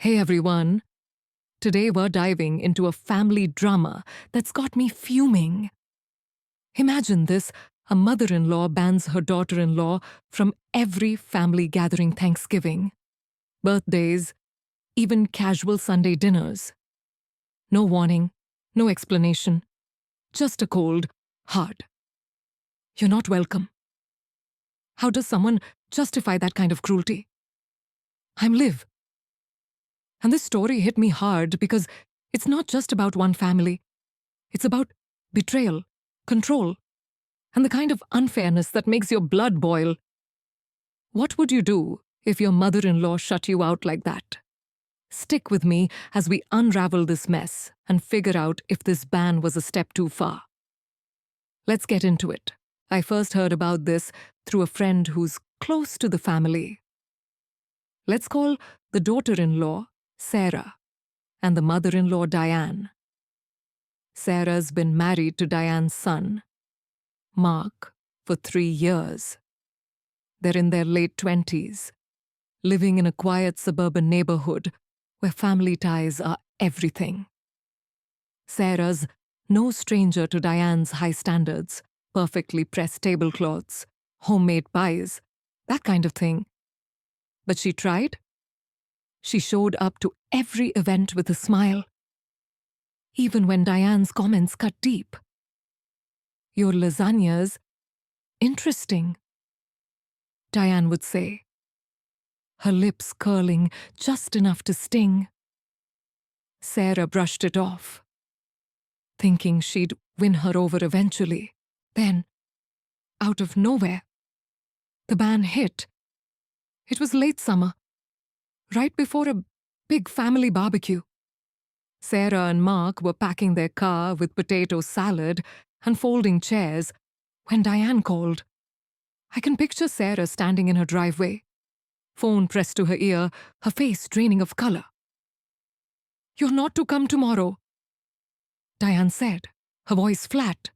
Hey everyone, today we're diving into a family drama that's got me fuming. Imagine this, a mother-in-law bans her daughter-in-law from every family gathering Thanksgiving, birthdays, even casual Sunday dinners. No warning, no explanation, just a cold, hard. You're not welcome. How does someone justify that kind of cruelty? I'm Liv. And this story hit me hard because it's not just about one family. It's about betrayal, control, and the kind of unfairness that makes your blood boil. What would you do if your mother-in-law shut you out like that? Stick with me as we unravel this mess and figure out if this ban was a step too far. Let's get into it. I first heard about this through a friend who's close to the family. Let's call the daughter-in-law Sarah and the mother-in-law Diane. Sarah's been married to Diane's son, Mark, for 3 years. They're in their late 20s, living in a quiet suburban neighborhood where family ties are everything. Sarah's no stranger to Diane's high standards, perfectly pressed tablecloths, homemade pies, that kind of thing. But she tried. She showed up to every event with a smile, even when Diane's comments cut deep. Your lasagna's interesting, Diane would say, her lips curling just enough to sting. Sarah brushed it off, thinking she'd win her over eventually. Then, out of nowhere, the ban hit. It was late summer, right before a big family barbecue. Sarah and Mark were packing their car with potato salad and folding chairs when Diane called. I can picture Sarah standing in her driveway, phone pressed to her ear, her face draining of color. "You're not to come tomorrow," Diane said, her voice flat,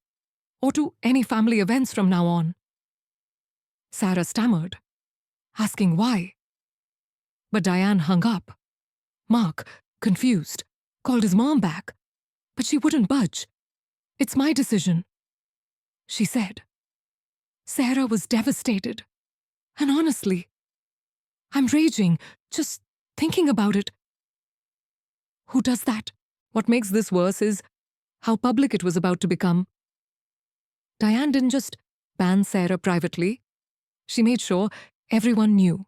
"or to any family events from now on." Sarah stammered, asking why. But Diane hung up. Mark, confused, called his mom back, but she wouldn't budge. "It's my decision," she said. Sarah was devastated. And honestly, I'm raging, just thinking about it. Who does that? What makes this worse is how public it was about to become. Diane didn't just ban Sarah privately. She made sure everyone knew.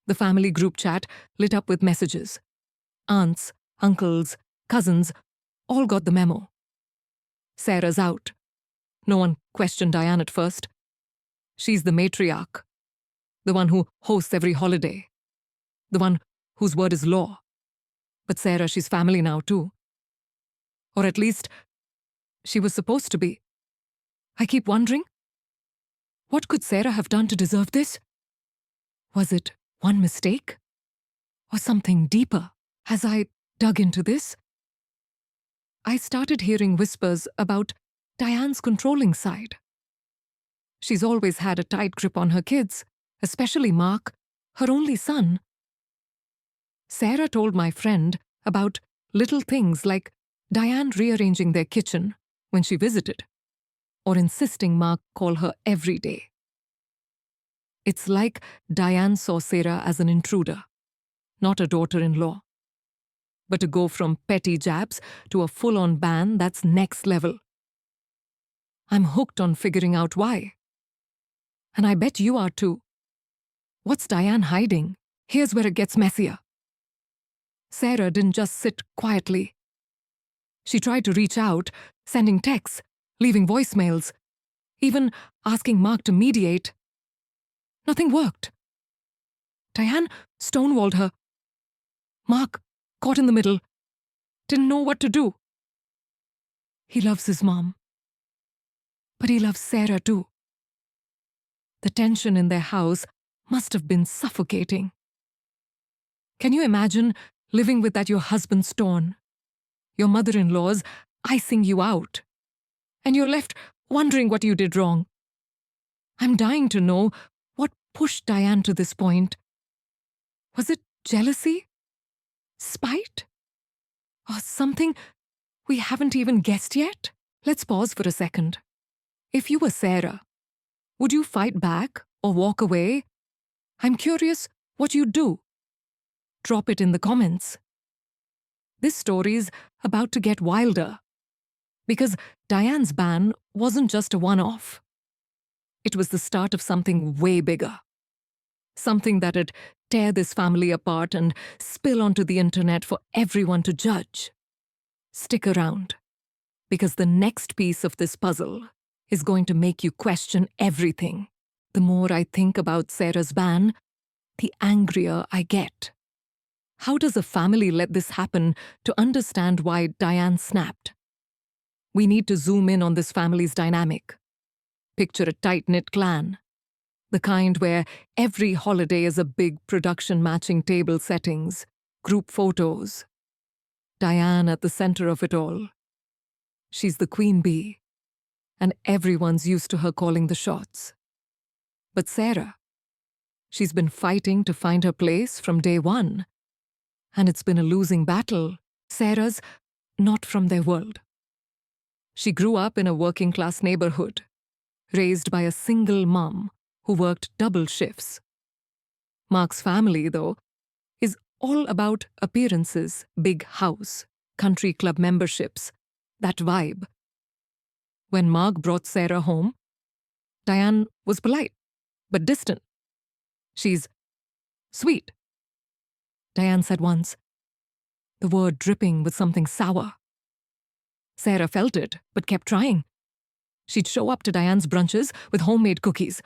The family group chat lit up with messages. Aunts, uncles, cousins, all got the memo. Sarah's out. No one questioned Diane at first. She's the matriarch, the one who hosts every holiday, the one whose word is law. But Sarah, she's family now too. Or at least, she was supposed to be. I keep wondering, what could Sarah have done to deserve this? Was it one mistake? Or something deeper? As I dug into this, I started hearing whispers about Diane's controlling side. She's always had a tight grip on her kids, especially Mark, her only son. Sarah told my friend about little things like Diane rearranging their kitchen when she visited, or insisting Mark call her every day. It's like Diane saw Sarah as an intruder, not a daughter-in-law. But to go from petty jabs to a full-on ban, that's next level. I'm hooked on figuring out why. And I bet you are too. What's Diane hiding? Here's where it gets messier. Sarah didn't just sit quietly. She tried to reach out, sending texts, leaving voicemails, even asking Mark to mediate. Nothing worked. Diane stonewalled her. Mark, caught in the middle, didn't know what to do. He loves his mom. But he loves Sarah too. The tension in their house must have been suffocating. Can you imagine living with that your husband's torn, your mother-in-law's icing you out, and you're left wondering what you did wrong? I'm dying to know what pushed Diane to this point. Was it jealousy? Spite? Or something we haven't even guessed yet? Let's pause for a second. If you were Sarah, would you fight back or walk away? I'm curious what you'd do. Drop it in the comments. This story's about to get wilder. Because Diane's ban wasn't just a one-off. It was the start of something way bigger. Something that'd tear this family apart and spill onto the internet for everyone to judge. Stick around, because the next piece of this puzzle is going to make you question everything. The more I think about Sarah's ban, the angrier I get. How does a family let this happen to understand why Diane snapped? We need to zoom in on this family's dynamic. Picture a tight-knit clan. The kind where every holiday is a big production matching table settings, group photos. Diane at the center of it all. She's the queen bee, and everyone's used to her calling the shots. But Sarah, she's been fighting to find her place from day one. And it's been a losing battle. Sarah's not from their world. She grew up in a working-class neighborhood, raised by a single mom who worked double shifts. Mark's family, though, is all about appearances, big house, country club memberships, that vibe. When Mark brought Sarah home, Diane was polite, but distant. She's sweet, Diane said once, the word dripping with something sour. Sarah felt it, but kept trying. She'd show up to Diane's brunches with homemade cookies,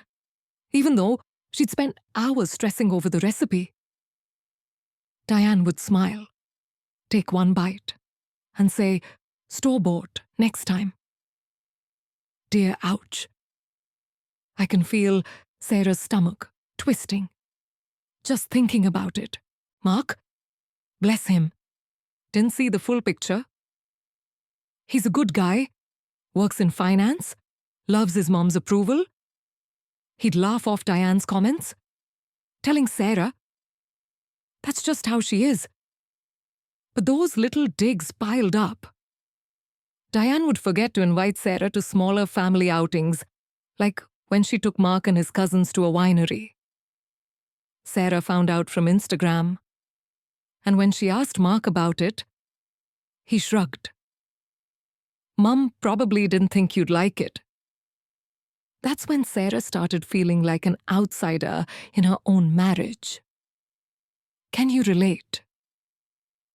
even though she'd spent hours stressing over the recipe. Diane would smile, take one bite, and say, "Store-bought, next time." Dear ouch. I can feel Sarah's stomach twisting, just thinking about it. Mark, bless him, didn't see the full picture. He's a good guy, works in finance, loves his mom's approval. He'd laugh off Diane's comments, telling Sarah, that's just how she is. But those little digs piled up. Diane would forget to invite Sarah to smaller family outings, like when she took Mark and his cousins to a winery. Sarah found out from Instagram, and when she asked Mark about it, he shrugged. Mum probably didn't think you'd like it. That's when Sarah started feeling like an outsider in her own marriage. Can you relate?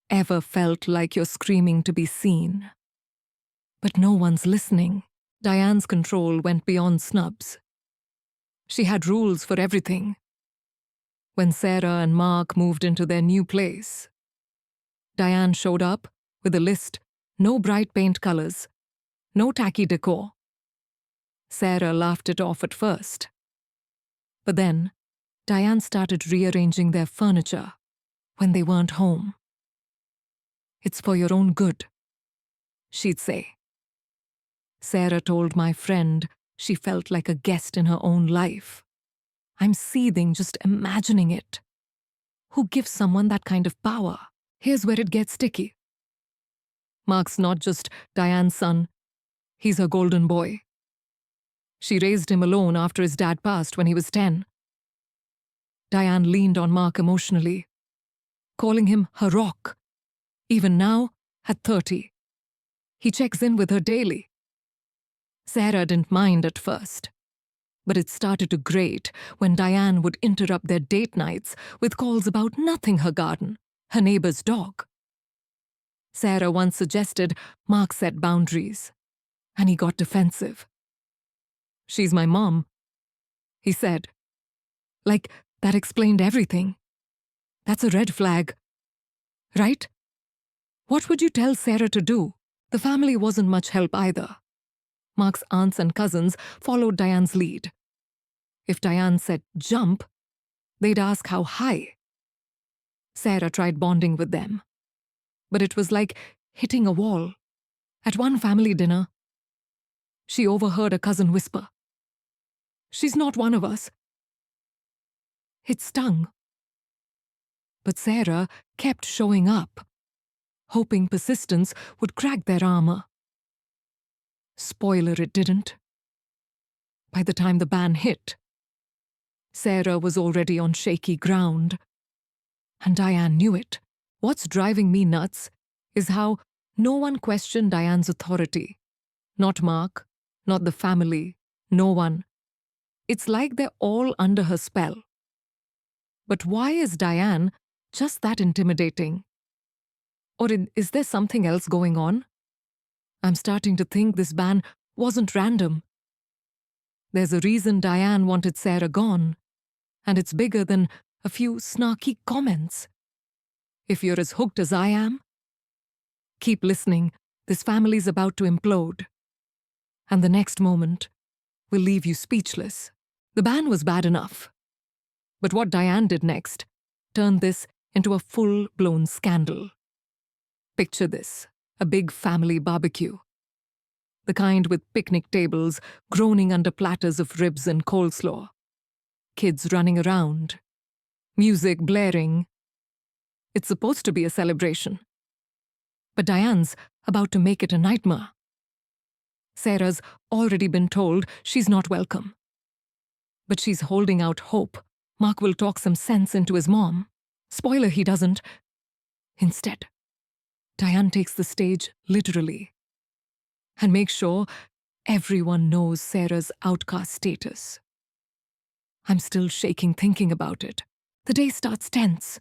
Ever felt like you're screaming to be seen? But no one's listening. Diane's control went beyond snubs. She had rules for everything. When Sarah and Mark moved into their new place, Diane showed up with a list, no bright paint colors, no tacky decor. Sarah laughed it off at first. But then, Diane started rearranging their furniture when they weren't home. It's for your own good, she'd say. Sarah told my friend she felt like a guest in her own life. I'm seething just imagining it. Who gives someone that kind of power? Here's where it gets sticky. Mark's not just Diane's son. He's her golden boy. She raised him alone after his dad passed when he was 10. Diane leaned on Mark emotionally, calling him her rock. Even now, at 30. He checks in with her daily. Sarah didn't mind at first, but it started to grate when Diane would interrupt their date nights with calls about nothing her garden, her neighbor's dog. Sarah once suggested Mark set boundaries, and he got defensive. She's my mom, he said. Like, that explained everything. That's a red flag. Right? What would you tell Sarah to do? The family wasn't much help either. Mark's aunts and cousins followed Diane's lead. If Diane said jump, they'd ask how high. Sarah tried bonding with them, but it was like hitting a wall. At one family dinner, she overheard a cousin whisper, "She's not one of us." It stung. But Sarah kept showing up, hoping persistence would crack their armor. Spoiler, it didn't. By the time the ban hit, Sarah was already on shaky ground, and Diane knew it. What's driving me nuts is how no one questioned Diane's authority. Not Mark, not the family, no one. It's like they're all under her spell. But why is Diane just that intimidating? Or is there something else going on? I'm starting to think this ban wasn't random. There's a reason Diane wanted Sarah gone, and it's bigger than a few snarky comments. If you're as hooked as I am, keep listening. This family's about to implode. And the next moment will leave you speechless. The ban was bad enough. But what Diane did next turned this into a full-blown scandal. Picture this, a big family barbecue. The kind with picnic tables groaning under platters of ribs and coleslaw. Kids running around. Music blaring. It's supposed to be a celebration. But Diane's about to make it a nightmare. Sarah's already been told she's not welcome. But she's holding out hope Mark will talk some sense into his mom. Spoiler, he doesn't. Instead, Diane takes the stage literally and makes sure everyone knows Sarah's outcast status. I'm still shaking thinking about it. The day starts tense.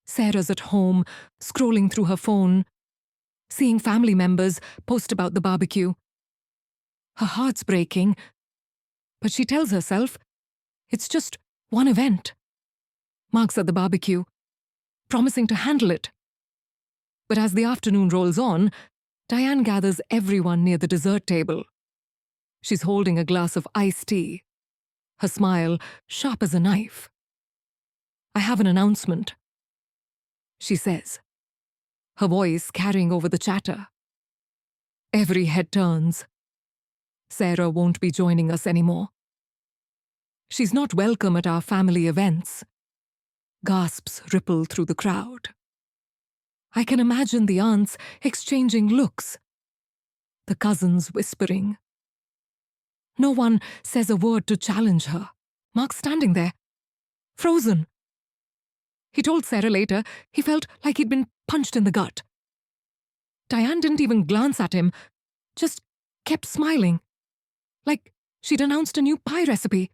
Sarah's at home, scrolling through her phone, seeing family members post about the barbecue. Her heart's breaking, but she tells herself it's just one event. Mark's at the barbecue, promising to handle it. But as the afternoon rolls on, Diane gathers everyone near the dessert table. She's holding a glass of iced tea, her smile sharp as a knife. I have an announcement, she says, her voice carrying over the chatter. Every head turns. Sarah won't be joining us anymore. She's not welcome at our family events. Gasps ripple through the crowd. I can imagine the aunts exchanging looks, the cousins whispering. No one says a word to challenge her. Mark's standing there, frozen. He told Sarah later he felt like he'd been punched in the gut. Diane didn't even glance at him, just kept smiling, like she'd announced a new pie recipe.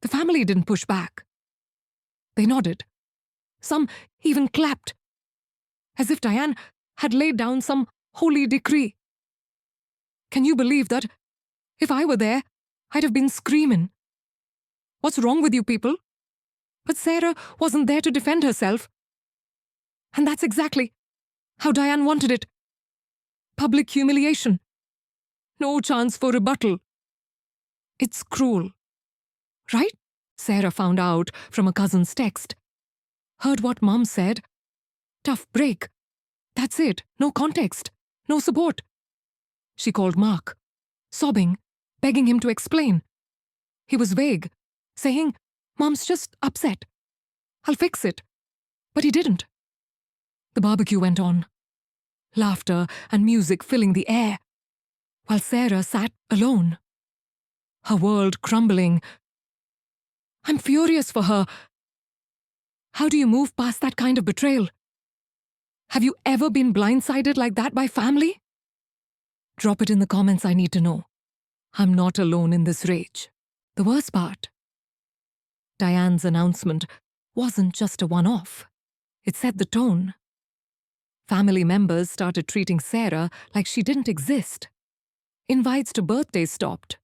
The family didn't push back. They nodded. Some even clapped, as if Diane had laid down some holy decree. Can you believe that? If I were there, I'd have been screaming. What's wrong with you people? But Sarah wasn't there to defend herself. And that's exactly how Diane wanted it. Public humiliation. No chance for rebuttal. It's cruel. Right? Sarah found out from a cousin's text. Heard what Mom said. Tough break. That's it. No context. No support. She called Mark, sobbing, begging him to explain. He was vague, saying, Mom's just upset. I'll fix it. But he didn't. The barbecue went on. Laughter and music filling the air, while Sarah sat alone. Her world crumbling. I'm furious for her. How do you move past that kind of betrayal? Have you ever been blindsided like that by family? Drop it in the comments, I need to know. I'm not alone in this rage. The worst part, Diane's announcement wasn't just a one-off. It set the tone. Family members started treating Sarah like she didn't exist. Invites to birthdays stopped.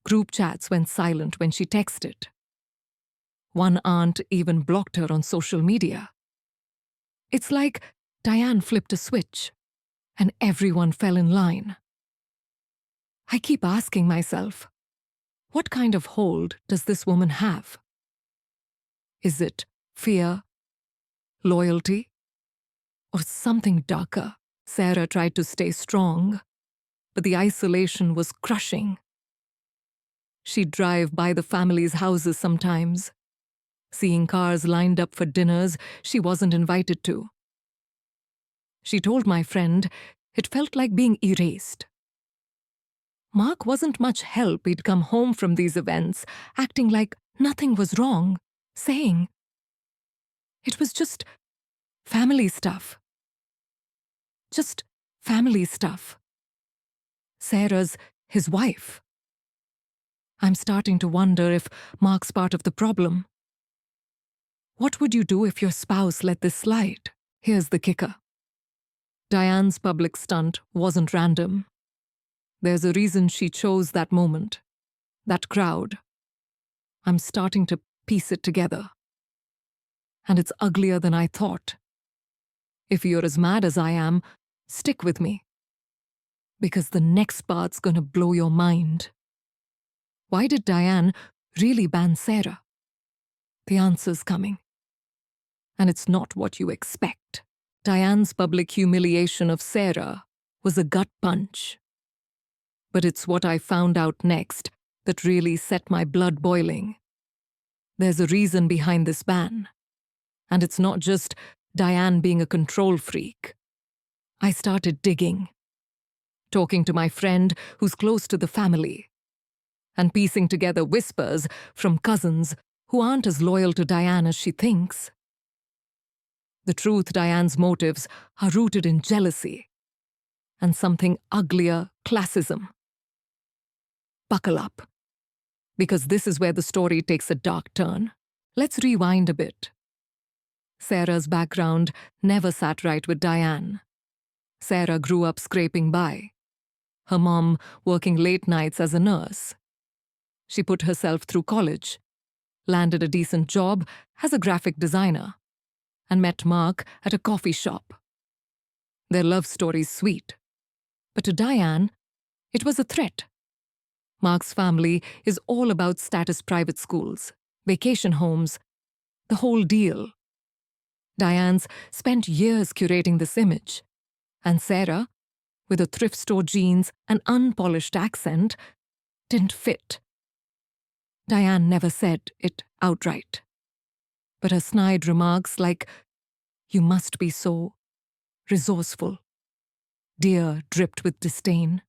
Group chats went silent when she texted. One aunt even blocked her on social media. It's like Diane flipped a switch, and everyone fell in line. I keep asking myself, what kind of hold does this woman have? Is it fear, loyalty, or something darker? Sarah tried to stay strong, but the isolation was crushing. She'd drive by the family's houses sometimes, seeing cars lined up for dinners she wasn't invited to. She told my friend it felt like being erased. Mark wasn't much help. He'd come home from these events, acting like nothing was wrong, saying it was just family stuff. Just family stuff. Sarah's his wife. I'm starting to wonder if Mark's part of the problem. What would you do if your spouse let this slide? Here's the kicker. Diane's public stunt wasn't random. There's a reason she chose that moment, that crowd. I'm starting to piece it together. And it's uglier than I thought. If you're as mad as I am, stick with me. Because the next part's gonna blow your mind. Why did Diane really ban Sarah? The answer's coming. And it's not what you expect. Diane's public humiliation of Sarah was a gut punch. But it's what I found out next that really set my blood boiling. There's a reason behind this ban. And it's not just Diane being a control freak. I started digging, talking to my friend who's close to the family, and piecing together whispers from cousins who aren't as loyal to Diane as she thinks. The truth, Diane's motives are rooted in jealousy and something uglier, classism. Buckle up, because this is where the story takes a dark turn. Let's rewind a bit. Sarah's background never sat right with Diane. Sarah grew up scraping by, her mom working late nights as a nurse. She put herself through college, landed a decent job as a graphic designer, and met Mark at a coffee shop. Their love story's sweet, but to Diane, it was a threat. Mark's family is all about status private schools, vacation homes, the whole deal. Diane's spent years curating this image, and Sarah, with her thrift store jeans and unpolished accent, didn't fit. Diane never said it outright, but her snide remarks like, "You must be so resourceful," dear, dripped with disdain.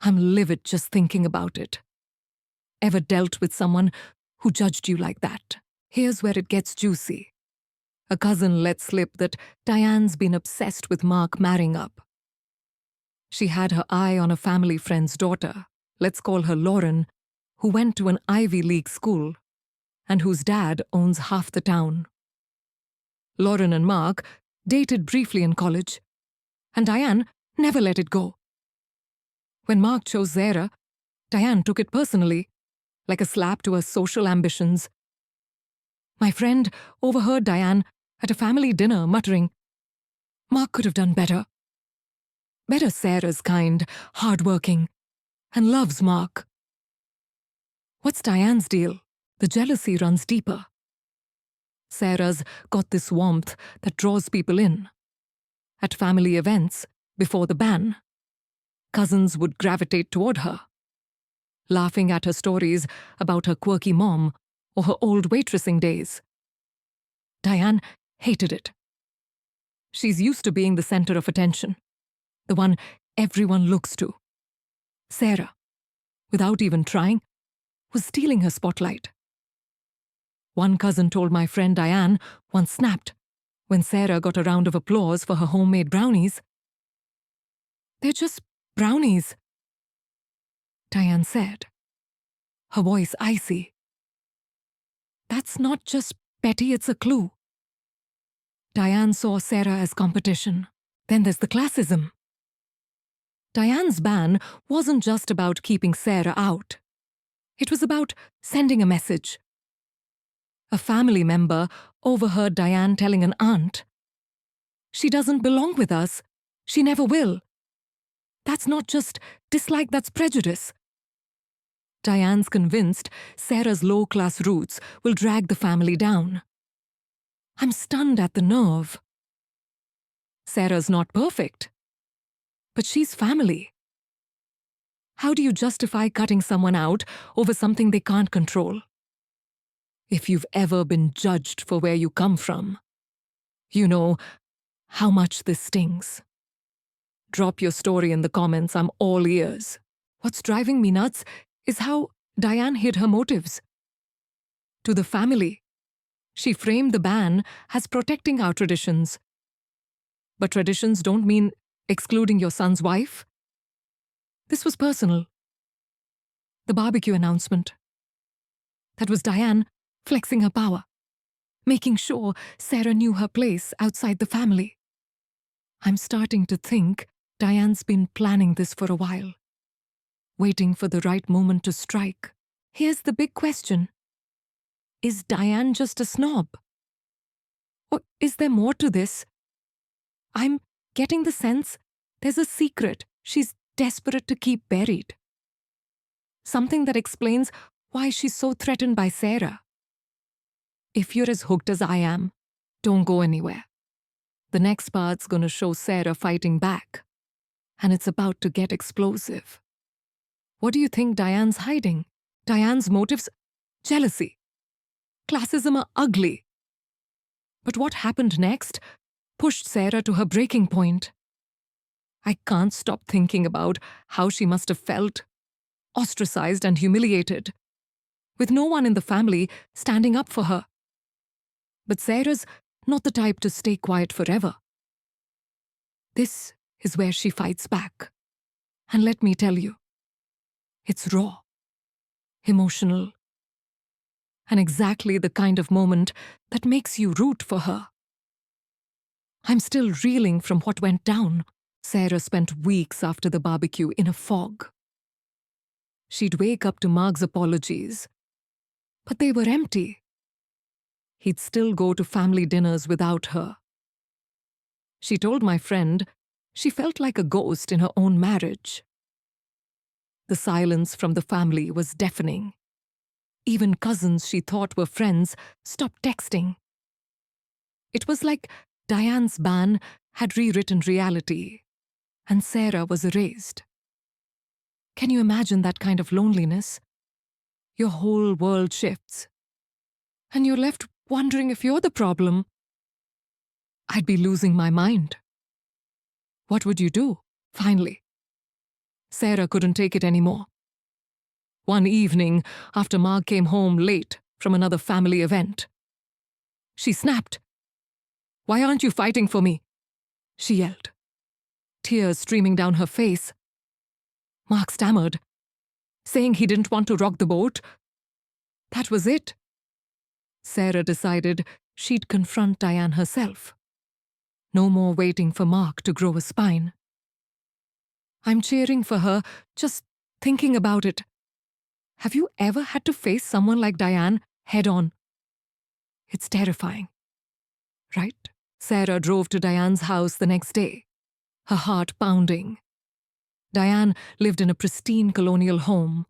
I'm livid just thinking about it. Ever dealt with someone who judged you like that? Here's where it gets juicy. A cousin let slip that Diane's been obsessed with Mark marrying up. She had her eye on a family friend's daughter, let's call her Lauren, who went to an Ivy League school and whose dad owns half the town. Lauren and Mark dated briefly in college, and Diane never let it go. When Mark chose Sarah, Diane took it personally, like a slap to her social ambitions. My friend overheard Diane at a family dinner muttering, "Mark could have done better. Better Sarah's kind, hardworking, and loves Mark." What's Diane's deal? The jealousy runs deeper. Sarah's got this warmth that draws people in. At family events, before the ban, cousins would gravitate toward her, laughing at her stories about her quirky mom or her old waitressing days. Diane hated it. She's used to being the center of attention, the one everyone looks to. Sarah, without even trying, was stealing her spotlight. One cousin told my friend Diane once snapped when Sarah got a round of applause for her homemade brownies. "They're just brownies," Diane said, her voice icy. "That's not just petty, it's a clue." Diane saw Sarah as competition. Then there's the classism. Diane's ban wasn't just about keeping Sarah out. It was about sending a message. A family member overheard Diane telling an aunt, "She doesn't belong with us. She never will." That's not just dislike, that's prejudice. Diane's convinced Sarah's low-class roots will drag the family down. I'm stunned at the nerve. Sarah's not perfect, but she's family. How do you justify cutting someone out over something they can't control? If you've ever been judged for where you come from, you know how much this stings. Drop your story in the comments, I'm all ears. What's driving me nuts is how Diane hid her motives. To the family, she framed the ban as protecting our traditions. But traditions don't mean excluding your son's wife. This was personal. The barbecue announcement. That was Diane flexing her power, making sure Sarah knew her place outside the family. I'm starting to think Diane's been planning this for a while, waiting for the right moment to strike. Here's the big question. Is Diane just a snob? Or is there more to this? I'm getting the sense there's a secret she's desperate to keep buried. Something that explains why she's so threatened by Sarah. If you're as hooked as I am, don't go anywhere. The next part's gonna show Sarah fighting back, and it's about to get explosive. What do you think Diane's hiding? Diane's motives? Jealousy. Classism are ugly. But what happened next pushed Sarah to her breaking point. I can't stop thinking about how she must have felt, ostracized and humiliated, with no one in the family standing up for her. But Sarah's not the type to stay quiet forever. This is where she fights back. And let me tell you, it's raw, emotional, and exactly the kind of moment that makes you root for her. I'm still reeling from what went down. Sarah spent weeks after the barbecue in a fog. She'd wake up to Mark's apologies, but they were empty. He'd still go to family dinners without her. She told my friend she felt like a ghost in her own marriage. The silence from the family was deafening. Even cousins she thought were friends stopped texting. It was like Diane's ban had rewritten reality, and Sarah was erased. Can you imagine that kind of loneliness? Your whole world shifts, and you're left wondering if you're the problem. I'd be losing my mind. What would you do? Finally, Sarah couldn't take it anymore. One evening, after Mark came home late from another family event, she snapped. "Why aren't you fighting for me?" she yelled, tears streaming down her face. Mark stammered, saying he didn't want to rock the boat. That was it. Sarah decided she'd confront Diane herself. No more waiting for Mark to grow a spine. I'm cheering for her, just thinking about it. Have you ever had to face someone like Diane head on? It's terrifying, right? Sarah drove to Diane's house the next day, her heart pounding. Diane lived in a pristine colonial home,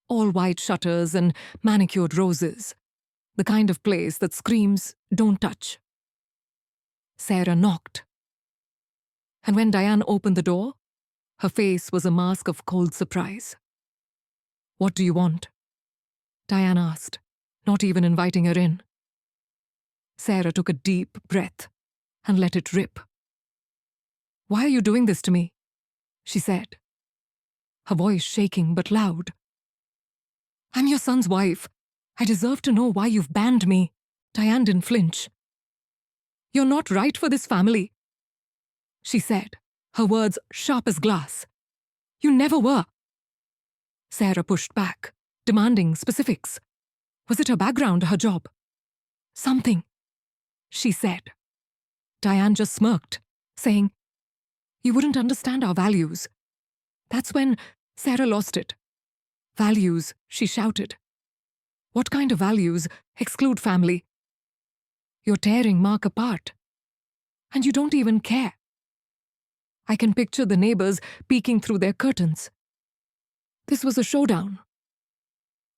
all white shutters and manicured roses, the kind of place that screams, "Don't touch." Sarah knocked. And when Diane opened the door, her face was a mask of cold surprise. "What do you want?" Diane asked, not even inviting her in. Sarah took a deep breath and let it rip. "Why are you doing this to me?" she said, her voice shaking but loud. "I'm your son's wife. I deserve to know why you've banned me." Diane didn't flinch. "You're not right for this family," she said, her words sharp as glass. "You never were." Sarah pushed back, demanding specifics. Was it her background or her job? "Something," she said. Diane just smirked, saying, "You wouldn't understand our values." That's when Sarah lost it. "Values," she shouted. "What kind of values exclude family? You're tearing Mark apart. And you don't even care." I can picture the neighbors peeking through their curtains. This was a showdown.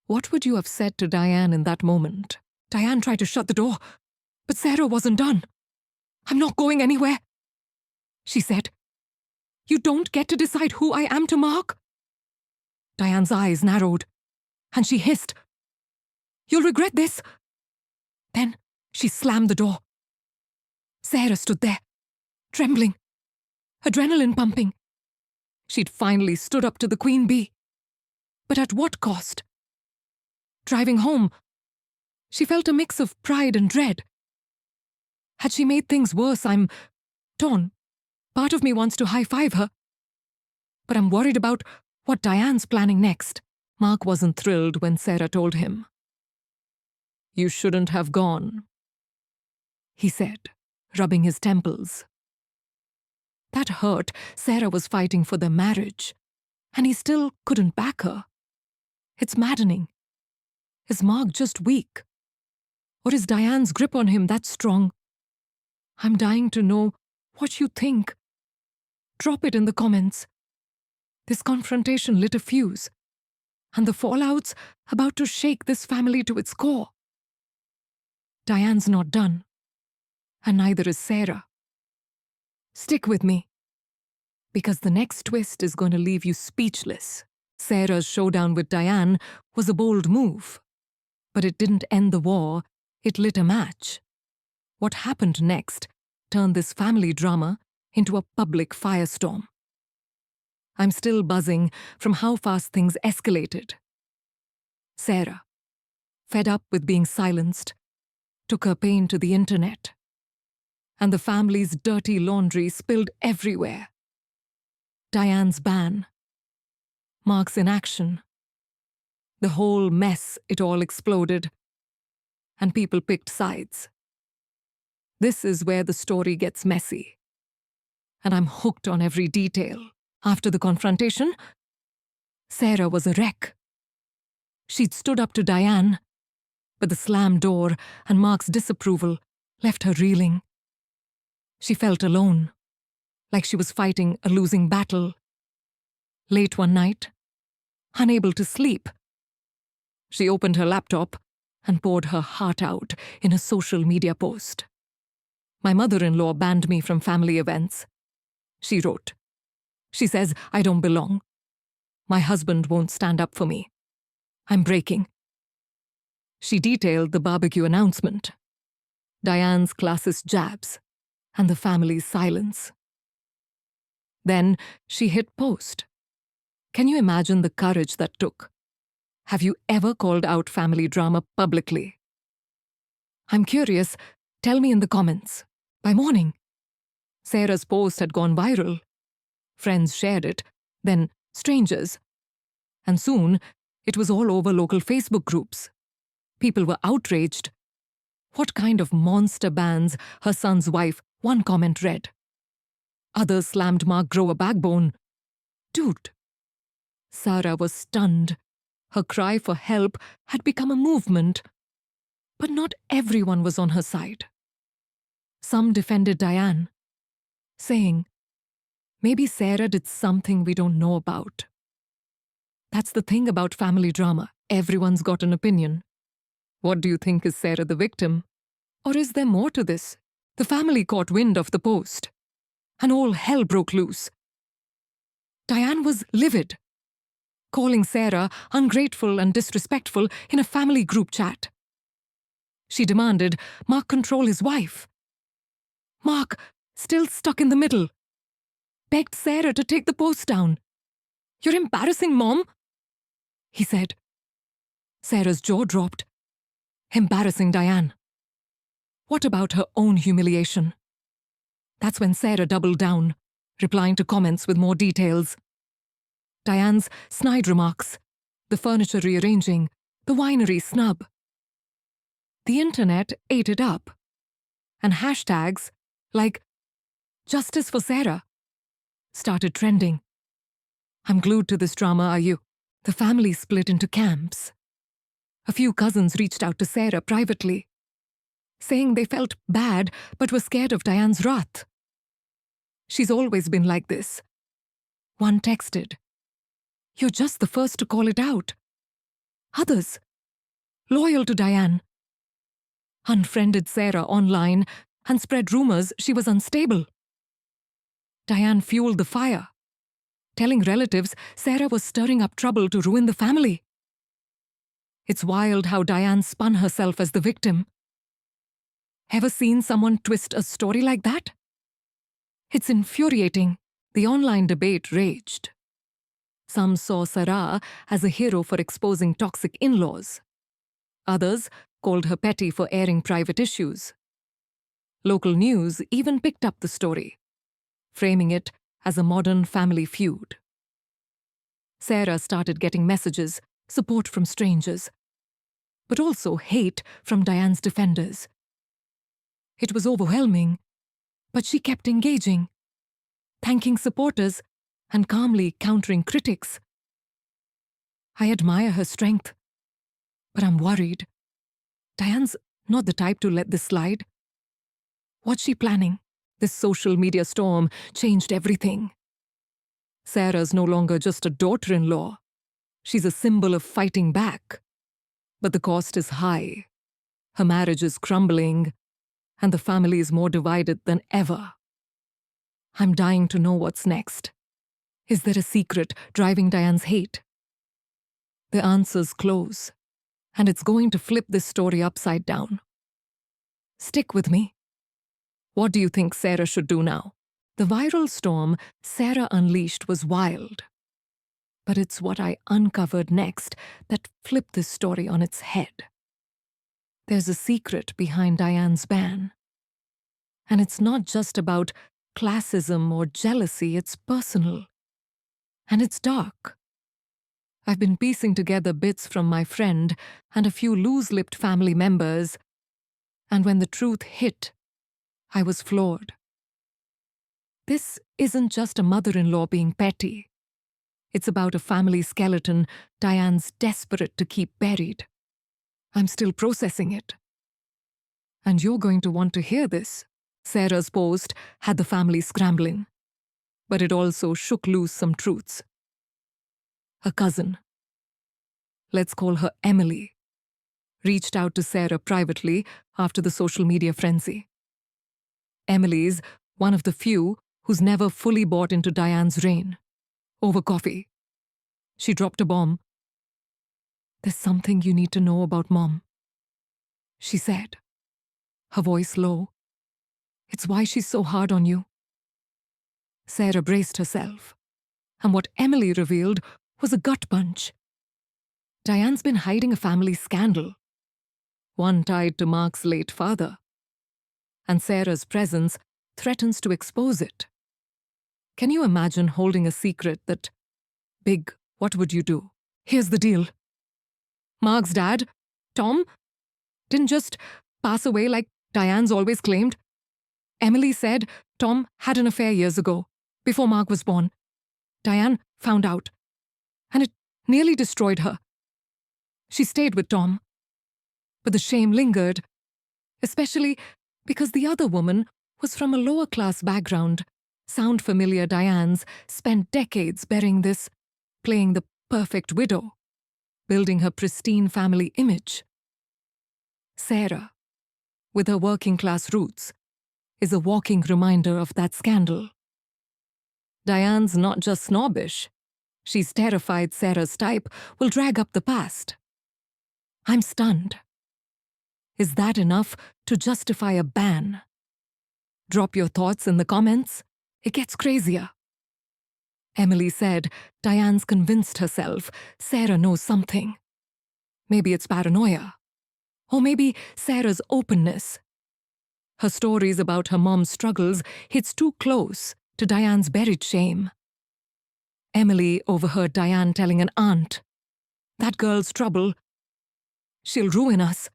What would you have said to Diane in that moment? Diane tried to shut the door, but Sarah wasn't done. "I'm not going anywhere," she said. "You don't get to decide who I am to Mark." Diane's eyes narrowed, and she hissed, "You'll regret this." Then she slammed the door. Sarah stood there, trembling, adrenaline pumping. She'd finally stood up to the queen bee. But at what cost? Driving home, she felt a mix of pride and dread. Had she made things worse, I'm torn. Part of me wants to high-five her. But I'm worried about what Diane's planning next. Mark wasn't thrilled when Sarah told him. "You shouldn't have gone," he said, rubbing his temples. That hurt. Sarah was fighting for their marriage, and he still couldn't back her. It's maddening. Is Mark just weak? Or is Diane's grip on him that strong? I'm dying to know what you think. Drop it in the comments. This confrontation lit a fuse, and the fallout's about to shake this family to its core. Diane's not done, and neither is Sarah. Stick with me, because the next twist is going to leave you speechless. Sarah's showdown with Diane was a bold move, but it didn't end the war, it lit a match. What happened next turned this family drama into a public firestorm. I'm still buzzing from how fast things escalated. Sarah, fed up with being silenced, took her pain to the internet, and the family's dirty laundry spilled everywhere. Diane's ban, Mark's inaction, the whole mess, it all exploded, and people picked sides. This is where the story gets messy, and I'm hooked on every detail. After the confrontation, Sarah was a wreck. She'd stood up to Diane, but the slammed door and Mark's disapproval left her reeling. She felt alone, like she was fighting a losing battle. Late one night, unable to sleep, she opened her laptop and poured her heart out in a social media post. "My mother-in-law banned me from family events," she wrote. "She says I don't belong. My husband won't stand up for me. I'm breaking." She detailed the barbecue announcement, Diane's classist jabs, and the family's silence. Then she hit post. Can you imagine the courage that took? Have you ever called out family drama publicly? I'm curious. Tell me in the comments. By morning, Sarah's post had gone viral. Friends shared it, then strangers. And soon, it was all over local Facebook groups. People were outraged. What kind of monster bans her son's wife, one comment read. Others slammed Mark grow a backbone. Dude. Sarah was stunned. Her cry for help had become a movement. But not everyone was on her side. Some defended Diane, saying, maybe Sarah did something we don't know about. That's the thing about family drama. Everyone's got an opinion. What do you think? Is Sarah the victim? Or is there more to this? The family caught wind of the post, and all hell broke loose. Diane was livid, calling Sarah ungrateful and disrespectful in a family group chat. She demanded Mark control his wife. Mark, still stuck in the middle, begged Sarah to take the post down. "You're embarrassing, Mom," he said. Sarah's jaw dropped. Embarrassing Diane. What about her own humiliation? That's when Sarah doubled down, replying to comments with more details. Diane's snide remarks, the furniture rearranging, the winery snub. The internet ate it up, and hashtags like "Justice for Sarah" started trending. I'm glued to this drama, are you? The family split into camps. A few cousins reached out to Sarah privately, saying they felt bad but were scared of Diane's wrath. She's always been like this. One texted, "You're just the first to call it out." Others, loyal to Diane, unfriended Sarah online and spread rumors she was unstable. Diane fueled the fire, telling relatives Sarah was stirring up trouble to ruin the family. It's wild how Diane spun herself as the victim, Ever seen someone twist a story like that? It's infuriating. The online debate raged. Some saw Sarah as a hero for exposing toxic in-laws. Others called her petty for airing private issues. Local news even picked up the story, framing it as a modern family feud. Sarah started getting messages, support from strangers, but also hate from Diane's defenders. It was overwhelming, but she kept engaging, thanking supporters and calmly countering critics. I admire her strength, but I'm worried. Diane's not the type to let this slide. What's she planning? This social media storm changed everything. Sarah's no longer just a daughter-in-law. She's a symbol of fighting back. But the cost is high. Her marriage is crumbling, and the family is more divided than ever. I'm dying to know what's next. Is there a secret driving Diane's hate? The answer's close, and it's going to flip this story upside down. Stick with me. What do you think Sarah should do now? The viral storm Sarah unleashed was wild. But it's what I uncovered next that flipped this story on its head. There's a secret behind Diane's ban. And it's not just about classism or jealousy, it's personal. And it's dark. I've been piecing together bits from my friend and a few loose-lipped family members, and when the truth hit, I was floored. This isn't just a mother-in-law being petty. It's about a family skeleton Diane's desperate to keep buried. I'm still processing it. And you're going to want to hear this. Sarah's post had the family scrambling, but it also shook loose some truths. A cousin, let's call her Emily, reached out to Sarah privately after the social media frenzy. Emily's one of the few who's never fully bought into Diane's reign. Over coffee, she dropped a bomb. "There's something you need to know about Mom," she said, her voice low. "It's why she's so hard on you." Sarah braced herself, and what Emily revealed was a gut punch. Diane's been hiding a family scandal, one tied to Mark's late father, and Sarah's presence threatens to expose it. Can you imagine holding a secret that big? What would you do? Here's the deal. Mark's dad, Tom, didn't just pass away like Diane's always claimed. Emily said Tom had an affair years ago, before Mark was born. Diane found out, and it nearly destroyed her. She stayed with Tom, but the shame lingered, especially because the other woman was from a lower-class background. Sound familiar? Diane's spent decades burying this, playing the perfect widow, building her pristine family image. Sarah, with her working-class roots, is a walking reminder of that scandal. Diane's not just snobbish. She's terrified Sarah's type will drag up the past. I'm stunned. Is that enough to justify a ban? Drop your thoughts in the comments. It gets crazier. Emily said Diane's convinced herself Sarah knows something. Maybe it's paranoia. Or maybe Sarah's openness. Her stories about her mom's struggles hits too close to Diane's buried shame. Emily overheard Diane telling an aunt, "That girl's trouble. She'll ruin us.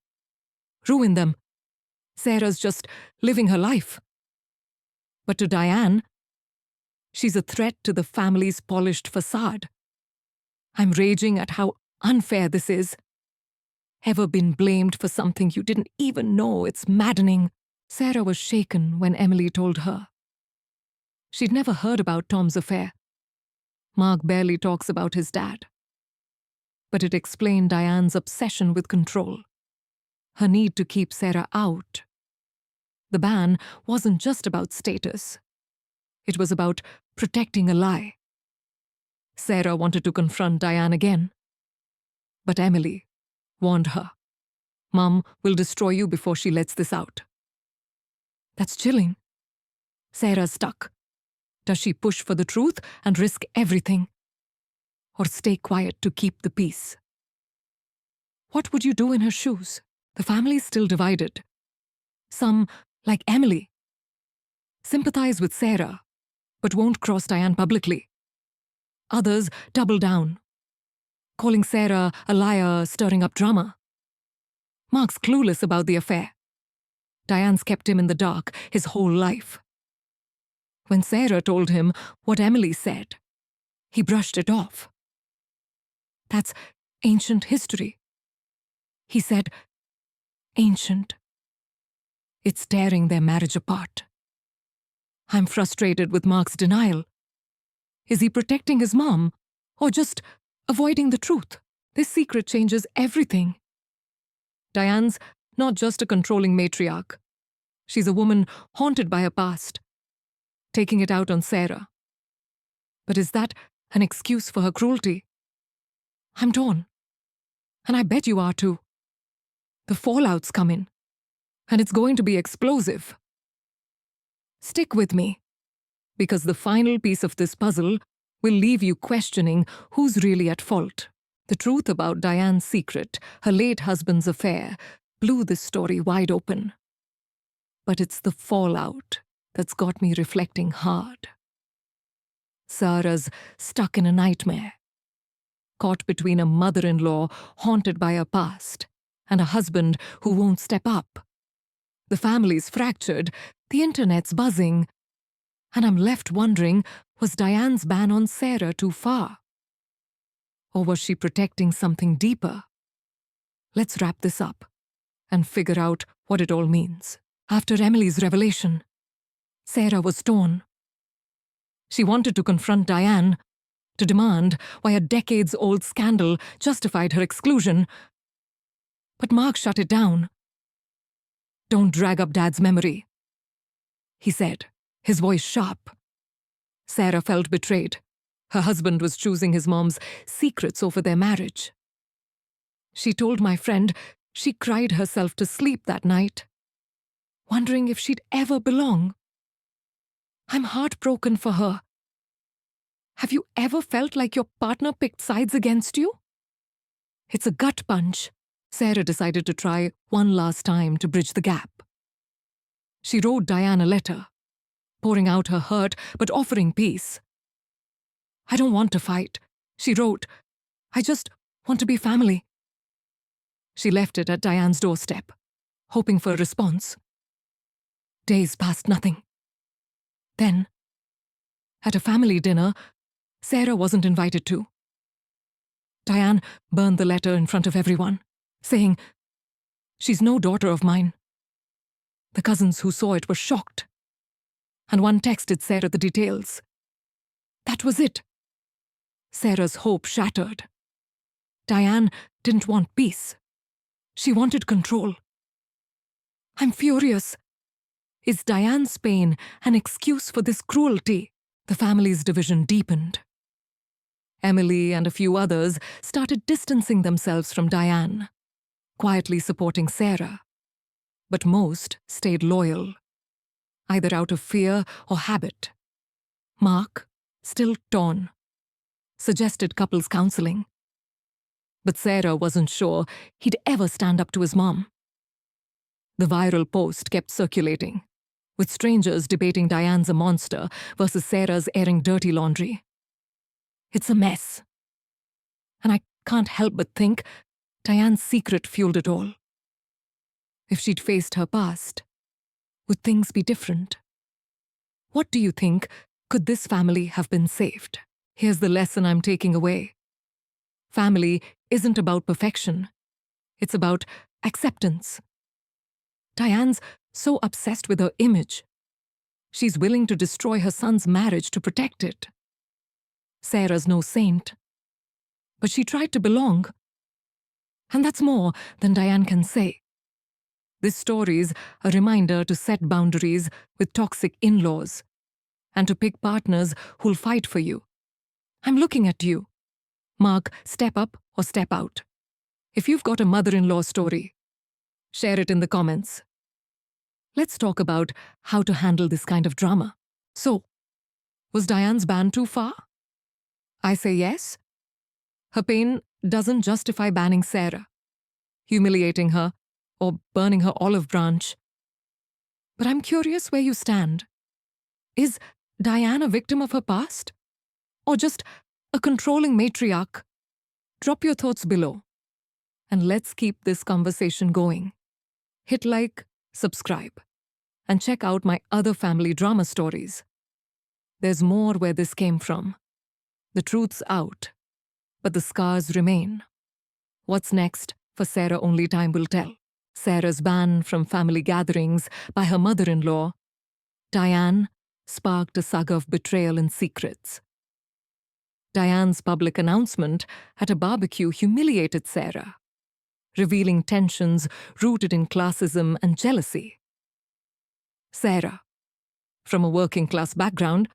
Ruin them. Sarah's just living her life." But to Diane, she's a threat to the family's polished facade. I'm raging at how unfair this is. Ever been blamed for something you didn't even know? It's maddening. Sarah was shaken when Emily told her. She'd never heard about Tom's affair. Mark barely talks about his dad. But it explained Diane's obsession with control, her need to keep Sarah out. The ban wasn't just about status. It was about protecting a lie. Sarah wanted to confront Diane again. But Emily warned her. "Mom will destroy you before she lets this out." That's chilling. Sarah's stuck. Does she push for the truth and risk everything? Or stay quiet to keep the peace? What would you do in her shoes? The family's still divided. Some, like Emily, sympathize with Sarah, but won't cross Diane publicly. Others double down, calling Sarah a liar, stirring up drama. Mark's clueless about the affair. Diane's kept him in the dark his whole life. When Sarah told him what Emily said, he brushed it off. That's ancient history. He said, ancient. It's tearing their marriage apart. I'm frustrated with Mark's denial. Is he protecting his mom, or just avoiding the truth? This secret changes everything. Diane's not just a controlling matriarch. She's a woman haunted by her past, taking it out on Sarah. But is that an excuse for her cruelty? I'm torn. And I bet you are too. The fallout's coming, and it's going to be explosive. Stick with me, because the final piece of this puzzle will leave you questioning who's really at fault. The truth about Diane's secret, her late husband's affair, blew this story wide open. But it's the fallout that's got me reflecting hard. Sarah's stuck in a nightmare, caught between a mother-in-law haunted by her past and a husband who won't step up. The family's fractured, the internet's buzzing, and I'm left wondering, was Diane's ban on Sarah too far? Or was she protecting something deeper? Let's wrap this up and figure out what it all means. After Emily's revelation, Sarah was torn. She wanted to confront Diane, to demand why a decades-old scandal justified her exclusion. But Mark shut it down. Don't drag up Dad's memory, he said, his voice sharp. Sarah felt betrayed. Her husband was choosing his mom's secrets over their marriage. She told my friend she cried herself to sleep that night, wondering if she'd ever belong. I'm heartbroken for her. Have you ever felt like your partner picked sides against you? It's a gut punch. Sarah decided to try one last time to bridge the gap. She wrote Diane a letter, pouring out her hurt but offering peace. I don't want to fight, she wrote. I just want to be family. She left it at Diane's doorstep, hoping for a response. Days passed nothing. Then, at a family dinner, Sarah wasn't invited to. Diane burned the letter in front of everyone, saying, "She's no daughter of mine." The cousins who saw it were shocked, and one texted Sarah the details. That was it. Sarah's hope shattered. Diane didn't want peace. She wanted control. I'm furious. Is Diane's pain an excuse for this cruelty? The family's division deepened. Emily and a few others started distancing themselves from Diane, quietly supporting Sarah. But most stayed loyal, either out of fear or habit. Mark, still torn, suggested couples counseling. But Sarah wasn't sure he'd ever stand up to his mom. The viral post kept circulating, with strangers debating Diane's a monster versus Sarah's airing dirty laundry. It's a mess. And I can't help but think Diane's secret fueled it all. If she'd faced her past, would things be different? What do you think? Could this family have been saved? Here's the lesson I'm taking away. Family isn't about perfection. It's about acceptance. Diane's so obsessed with her image. She's willing to destroy her son's marriage to protect it. Sarah's no saint. But she tried to belong. And that's more than Diane can say. This story's a reminder to set boundaries with toxic in-laws and to pick partners who'll fight for you. I'm looking at you. Mark, step up or step out. If you've got a mother-in-law story, share it in the comments. Let's talk about how to handle this kind of drama. So, was Diane's ban too far? I say yes. Her pain doesn't justify banning Sarah, humiliating her, or burning her olive branch. But I'm curious where you stand. Is Diane a victim of her past? Or just a controlling matriarch? Drop your thoughts below. And let's keep this conversation going. Hit like, subscribe, and check out my other family drama stories. There's more where this came from. The truth's out, but the scars remain. What's next for Sarah only time will tell. Sarah's ban from family gatherings by her mother-in-law, Diane, sparked a saga of betrayal and secrets. Diane's public announcement at a barbecue humiliated Sarah, revealing tensions rooted in classism and jealousy. Sarah, from a working-class background,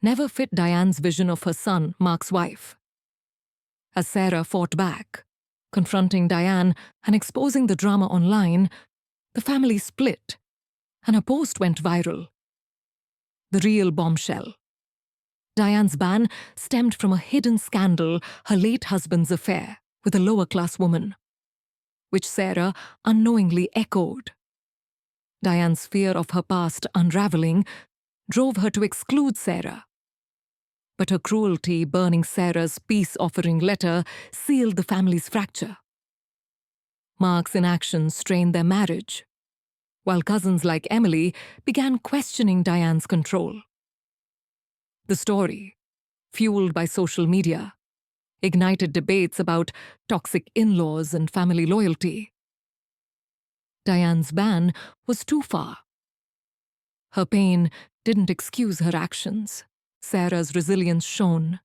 never fit Diane's vision of her son, Mark's wife. As Sarah fought back, confronting Diane and exposing the drama online, the family split, and her post went viral. The real bombshell. Diane's ban stemmed from a hidden scandal, her late husband's affair with a lower-class woman, which Sarah unknowingly echoed. Diane's fear of her past unraveling drove her to exclude Sarah. But her cruelty burning Sarah's peace-offering letter sealed the family's fracture. Mark's inaction strained their marriage, while cousins like Emily began questioning Diane's control. The story, fueled by social media, ignited debates about toxic in-laws and family loyalty. Diane's ban was too far. Her pain didn't excuse her actions. Sarah's resilience shone.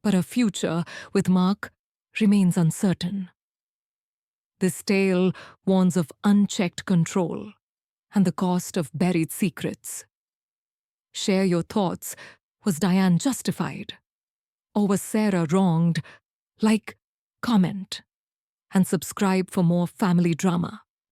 But her future with Mark remains uncertain. This tale warns of unchecked control and the cost of buried secrets. Share your thoughts. Was Diane justified? Or was Sarah wronged? Like, comment, and subscribe for more family drama.